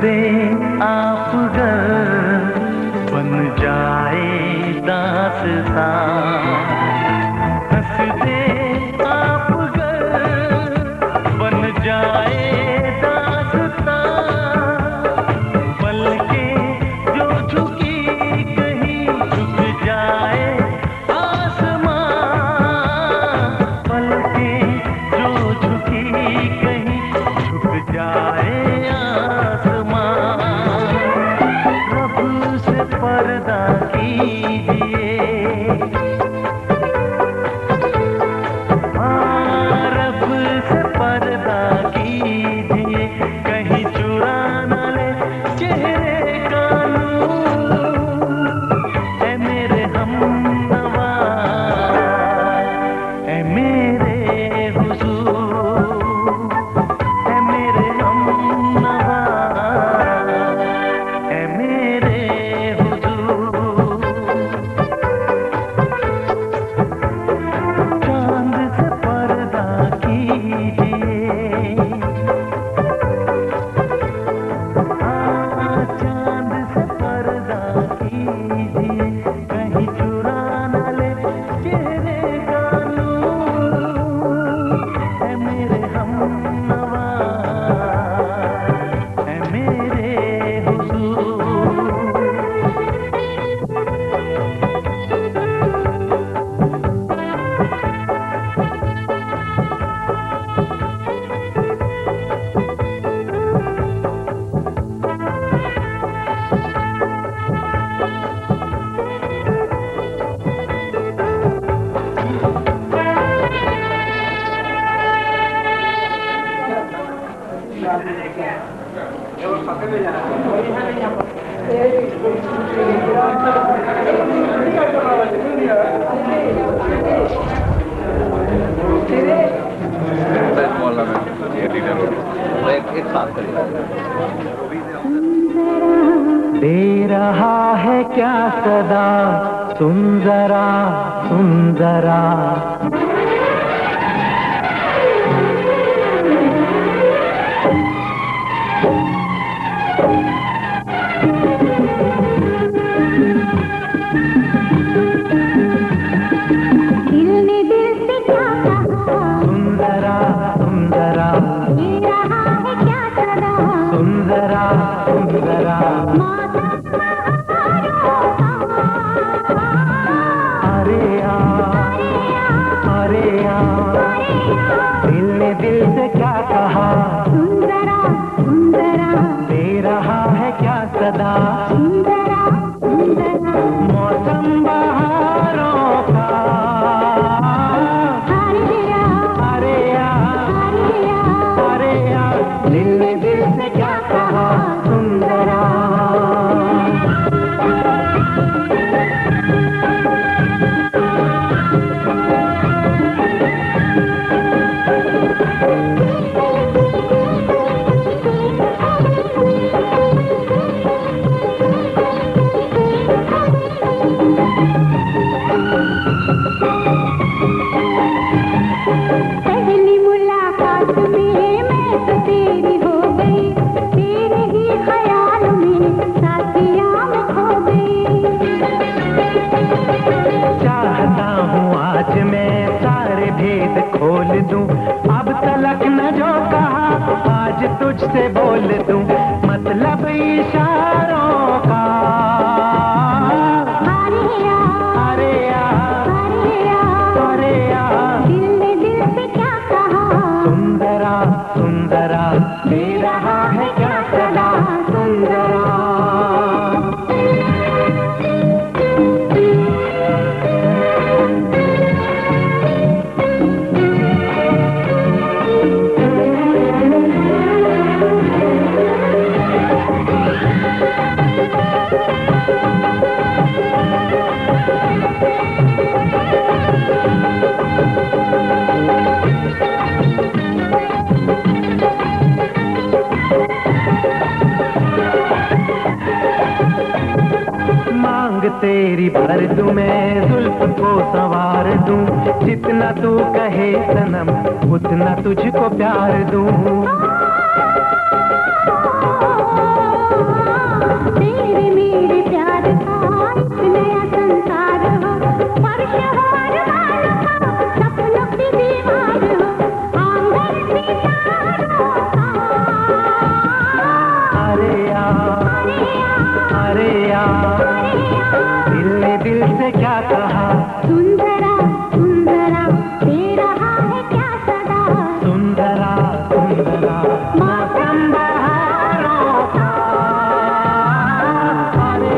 दे आप गर बन जाए दास्तां, हंस दे आप गर बन जाए दास्तां, पलके जो झुकी कहीं झुक जाए आसमां, पलके जो झुकी कहीं झुक जाए आसमां, रब से पर्दा कीजिए, हाँ रब से पर्दा कीजिए, कहीं चुरा न ले चेहरे का नूर, ऐ मेरे हमनवा, ऐ मेरे हुजूर, ऐ मेरे हमनवा, ऐ मेरे हुजूर। चांद से पर्दा कीजिए, हाँ चांद से पर्दा कीजिए, कहीं चुरा न ले चेहरे का नूर, ऐ मेरे हमनवा, ऐ मेरे हुजूर। दे रहा है क्या सदा, सुन जरा सुन जरा, दिल ने दिल से क्या कहा, सुन जरा सुन जरा, दे रहा है क्या सदा, सुन जरा सुन जरा, मौसम बहारों का, अरे आ अरे आ, दिल ने दिल से क्या कहा, सुन जरा दे रहा है क्या सदा, सुन जरा मौसम बहारों का, अरे आ अरे आ अरे आ, दिल ने दिल से क्या कहा, सुन जरा। पहली मुलाकात में मैं तो तेरी हो गई, तेरे ही ख्याल में साथिया मैं खो गई। चाहता हूँ आज मैं सारे भेद खोल दूं, अब तलक न जो कहा आज तुझसे बोल दूं, मतलब इशारों का, अरे आ अरे आ, दिल ने दिल से क्या कहा, सुंदरा सुंदरा, दे रहा है क्या सदा, सुंदरा। तेरी भर दूं मैं जुल्फ को संवार दूं, जितना तू कहे सनम उतना तुझको प्यार दूं। मेरे मेरे प्यार का एक नया संसार हो, फर्श हो अरमानों का, सपनों की दीवार हो, आंगन सितारों का। अरे यार, अरे यार, अरे यार, अरे यार, दिल ने दिल से क्या कहा, सुंदरा सुंदरा दे रहा है क्या सदा, सुंदरा सुंदरा मौसम बहारों का। अरे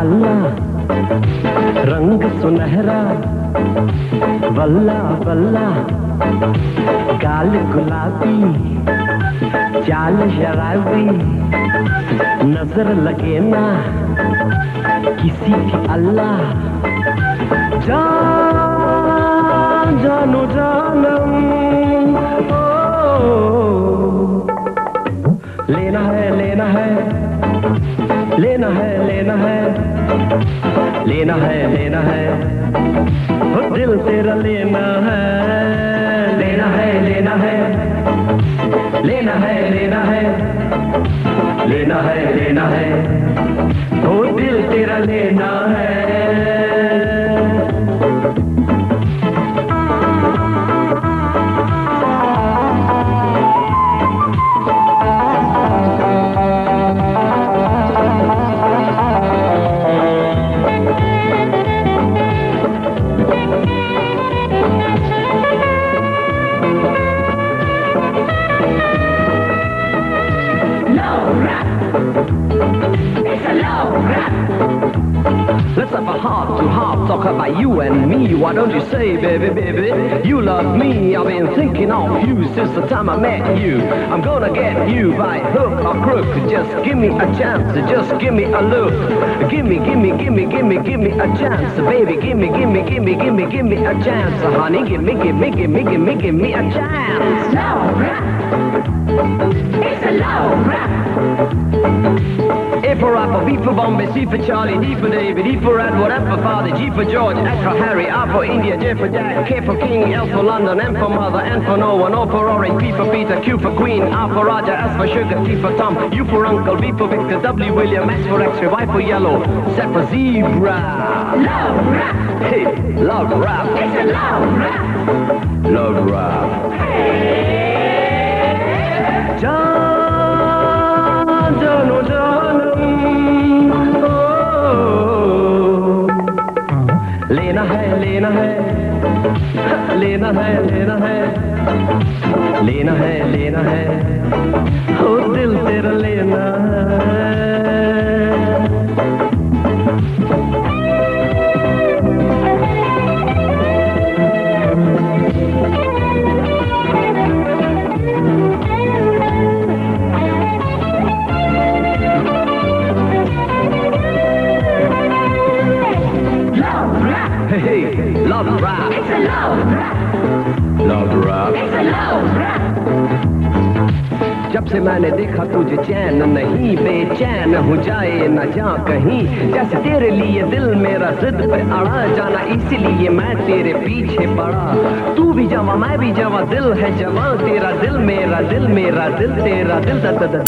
अल्लाह रंग सुनहरा वल्ला वल्ला गाल गुलाबी चाल शराबी नजर लगे ना किसी की अल्लाह जान जानो जानम ओ लेना है लेना है लेना है लेना है लेना है लेना है हो दिल तेरा लेना है लेना है लेना है लेना है लेना है लेना है लेना है हो दिल तेरा लेना है Let's have a heart-to-heart talk about you and me. Why don't you say, baby, baby, you love me? I've been thinking of you since the time I met you. I'm gonna get you by hook or crook. Just give me a chance, just give me a look. Give me, give me, give me, give me, give me a chance, baby. Give me, give me, give me, give me, give me a chance, honey. Give me, give me, give me, give me, give me a chance. Love rap. It's a love rap. A for Apple, B for Bombay, C for Charlie, D for David, E for Edward, F for Father, G for George, H for Harry, R for India, J for Jack, K for King, L for London, M for Mother, N for Noah, O for Orange, P for Peter, Q for Queen, R for Roger, S for Sugar, T for Tom, U for Uncle, V for Victor, W William, X for X-ray, Y for Yellow, Z for Zebra. Love rap. Hey, love rap. It's a love rap. Love rap. जान जानो जानम ओ लेना है लेना है लेना है लेना है लेना है लेना है हो दिल तेरा लेना है Hey, love rap. It's a love rap. Love rap. It's a love rap. जब से मैंने देखा तुझे चैन नहीं बेचैन हो जाए न जा कहीं जैसे तेरे लिए दिल मेरा जिद पे अड़ा जाना इसीलिए मैं तेरे पीछे पड़ा तू भी जवा मैं भी जवा दिल है जवा तेरा दिल मेरा दिल तेरा दिल